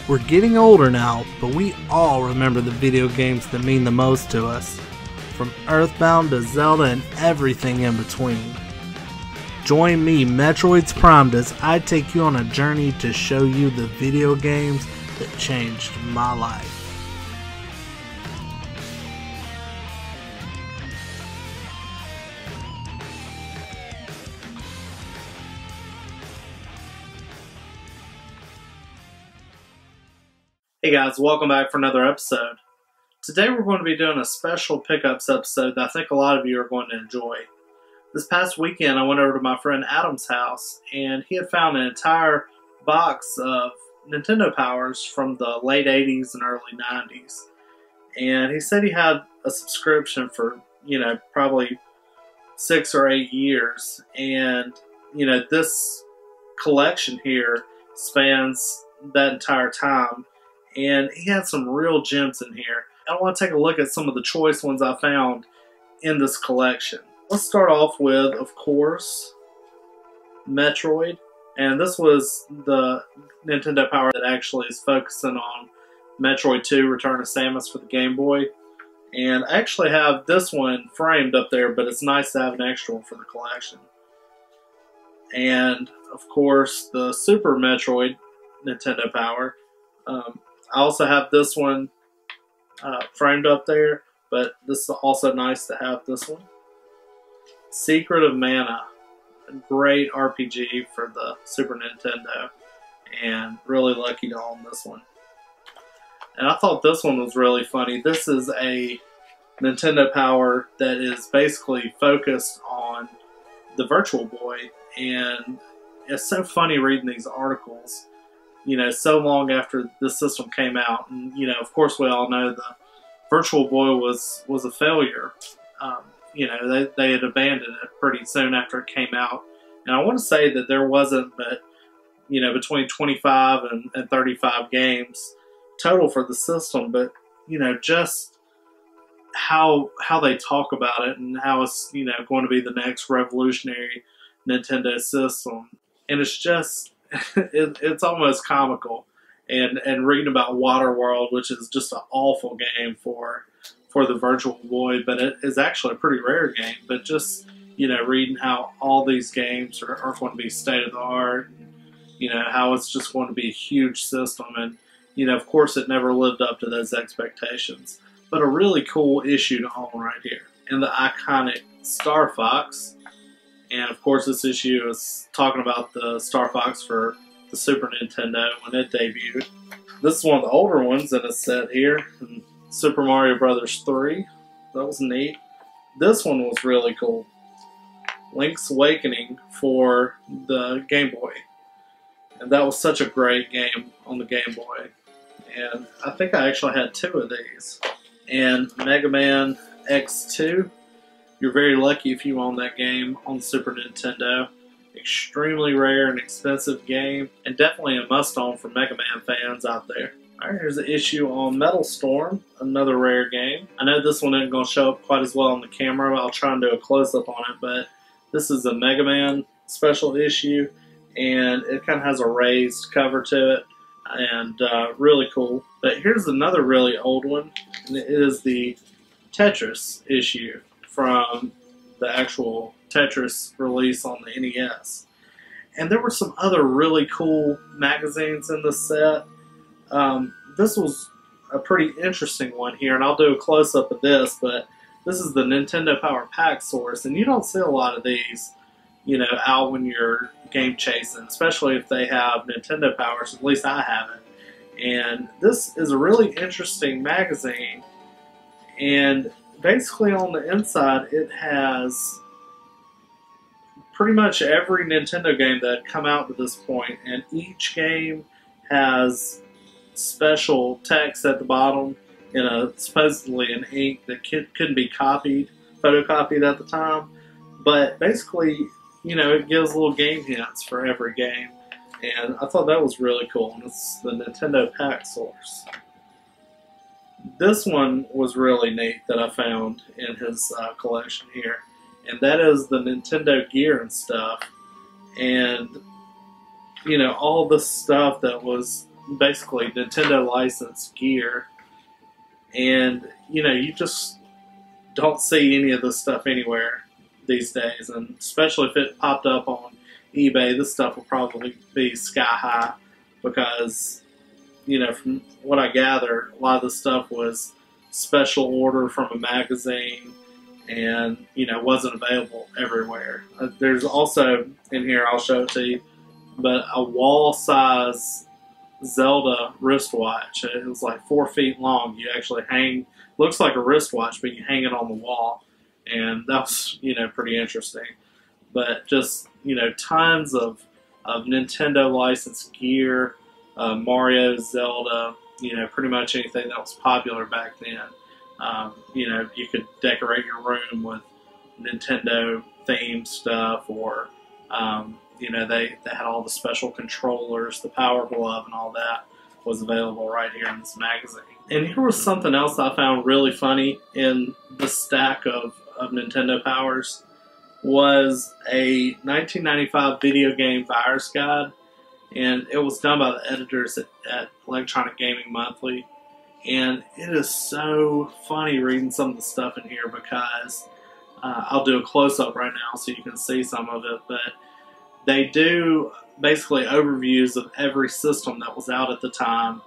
We're getting older now, but we all remember the video games that mean the most to us. From Earthbound to Zelda and everything in between. Join me, Metroids Primed, as I take you on a journey to show you the video games that changed my life. Hey guys, welcome back for another episode. Today we're going to be doing a special pickups episode that I think a lot of you are going to enjoy. This past weekend I went over to my friend Adam's house and he had found an entire box of Nintendo Powers from the late 80s and early 90s. And he said he had a subscription for, probably 6 or 8 years. And, this collection here spans that entire time. And he had some real gems in here. I want to take a look at some of the choice ones I found in this collection. Let's start off with, of course, Metroid. And this was the Nintendo Power that actually is focusing on Metroid 2, Return of Samus for the Game Boy. And I actually have this one framed up there, but it's nice to have an extra one for the collection. And, of course, the Super Metroid Nintendo Power. I also have this one framed up there, but this is also nice to have this one. Secret of Mana, a great RPG for the Super Nintendo, and really lucky to own this one. And I thought this one was really funny. This is a Nintendo Power that is basically focused on the Virtual Boy, and it's so funny reading these articles. So long after the system came out. And, of course we all know the Virtual Boy was a failure. They had abandoned it pretty soon after it came out. And I want to say that there wasn't but, between 25 and 35 games total for the system. But, just how they talk about it and how it's, going to be the next revolutionary Nintendo system. And it's just... it's almost comical, and reading about Waterworld, which is just an awful game for the Virtual Boy, but it is actually a pretty rare game. But just reading how all these games are going to be state of the art, and, how it's just going to be a huge system, and of course it never lived up to those expectations. But a really cool issue to own right here, and the iconic Star Fox. And of course this issue is talking about the Star Fox for the Super Nintendo when it debuted. This is one of the older ones in a set here, Super Mario Bros. 3. That was neat. This one was really cool. Link's Awakening for the Game Boy. And that was such a great game on the Game Boy. And I think I actually had 2 of these. And Mega Man X2. You're very lucky if you own that game on the Super Nintendo. Extremely rare and expensive game, and definitely a must-own for Mega Man fans out there. Alright, here's the issue on Metal Storm, another rare game. I know this one isn't going to show up quite as well on the camera. I'll try and do a close-up on it, but this is a Mega Man special issue, and it kind of has a raised cover to it, and really cool. But here's another really old one, and it is the Tetris issue from the actual Tetris release on the NES. And there were some other really cool magazines in this set. This was a pretty interesting one here, and I'll do a close-up of this, but this is the Nintendo Power Pack Source, and you don't see a lot of these, out when you're game chasing, especially if they have Nintendo Powers. At least I haven't. And this is a really interesting magazine, and basically on the inside it has pretty much every Nintendo game that had come out to this point, and each game has special text at the bottom in supposedly an ink that couldn't be photocopied at the time. But basically, it gives little game hints for every game, and I thought that was really cool. And it's the Nintendo Pack Source. This one was really neat that I found in his collection here, and that is the Nintendo gear and stuff. And, all the stuff that was basically Nintendo licensed gear, and you just don't see any of this stuff anywhere these days, and especially if it popped up on eBay, this stuff will probably be sky high because, from what I gather, a lot of this stuff was special order from a magazine and, wasn't available everywhere. There's also in here, I'll show it to you, but a wall size Zelda wristwatch. It was like 4 feet long. You actually hang, looks like a wristwatch, but you hang it on the wall. And that was, pretty interesting. But just, tons of Nintendo licensed gear, Mario, Zelda, pretty much anything that was popular back then. You could decorate your room with Nintendo themed stuff, or, they had all the special controllers, the Power Glove and all that was available right here in this magazine. And here was something else I found really funny in the stack of Nintendo Powers, was a 1995 video game virus guide, and it was done by the editors at Electronic Gaming Monthly. And it is so funny reading some of the stuff in here because I'll do a close-up right now so you can see some of it, but they do basically overviews of every system that was out at the time.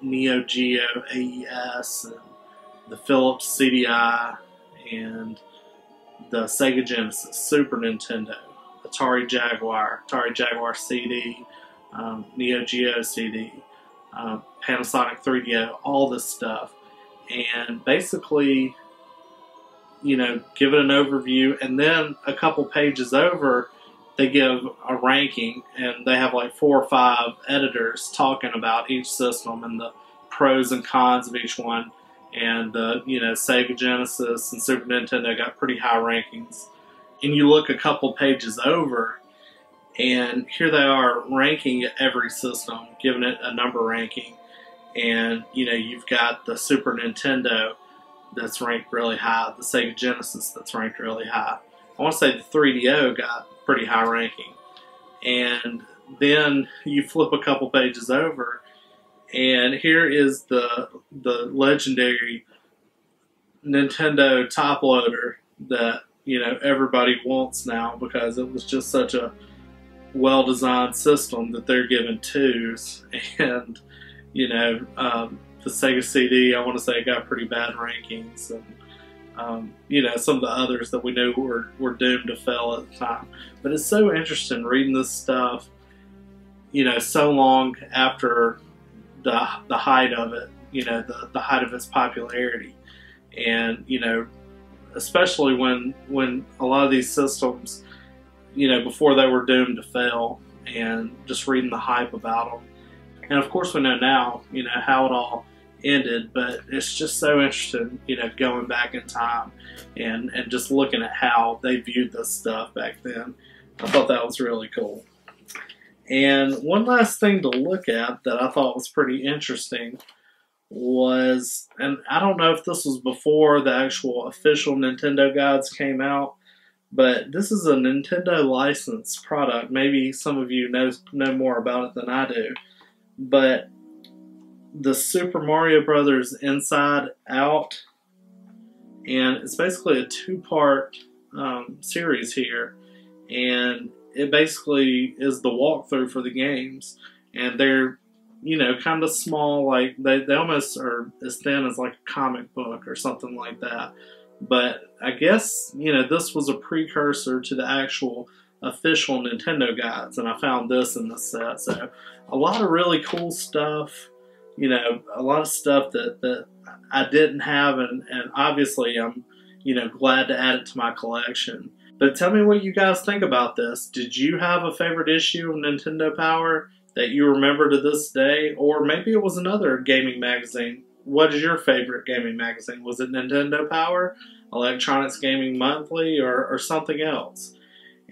Neo Geo, AES, and the Philips CDI, and the Sega Genesis, Super Nintendo, Atari Jaguar CD, Neo Geo CD, Panasonic 3DO, all this stuff. And basically, give it an overview, and then a couple pages over, they give a ranking, and they have like 4 or 5 editors talking about each system and the pros and cons of each one. And Sega Genesis and Super Nintendo got pretty high rankings. And you look a couple pages over, and here they are ranking every system, giving it a number ranking. And you've got the Super Nintendo that's ranked really high, the Sega Genesis that's ranked really high. I want to say the 3DO got pretty high ranking. And then you flip a couple pages over, and here is the legendary Nintendo top loader that everybody wants now, because it was just such a well-designed system that they're giving 2s. And the Sega CD, I want to say, got pretty bad rankings, and some of the others that we knew were doomed to fail at the time. But it's so interesting reading this stuff, so long after the height of it, the height of its popularity. And, especially when a lot of these systems, before they were doomed to fail, and just reading the hype about them. And of course we know now, how it all ended, but it's just so interesting, going back in time and just looking at how they viewed this stuff back then. I thought that was really cool. And one last thing to look at that I thought was pretty interesting was, and I don't know if this was before the actual official Nintendo guides came out, but this is a Nintendo licensed product. Maybe some of you know more about it than I do, but the Super Mario Brothers Inside Out, and it's basically a 2-part series here, and it basically is the walkthrough for the games, and they're kind of small, like they almost are as thin as like a comic book or something like that. But I guess this was a precursor to the actual official Nintendo guides, and I found this in the set. So a lot of really cool stuff, a lot of stuff that I didn't have, and obviously I'm glad to add it to my collection. But tell me what you guys think about this. Did you have a favorite issue of Nintendo Power that you remember to this day? Or maybe it was another gaming magazine. What is your favorite gaming magazine? Was it Nintendo Power, Electronics Gaming Monthly, or something else?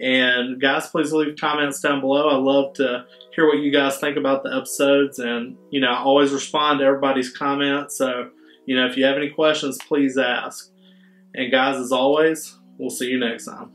And guys, please leave comments down below. I love to hear what you guys think about the episodes, and I always respond to everybody's comments. So if you have any questions, please ask. And guys, as always, we'll see you next time.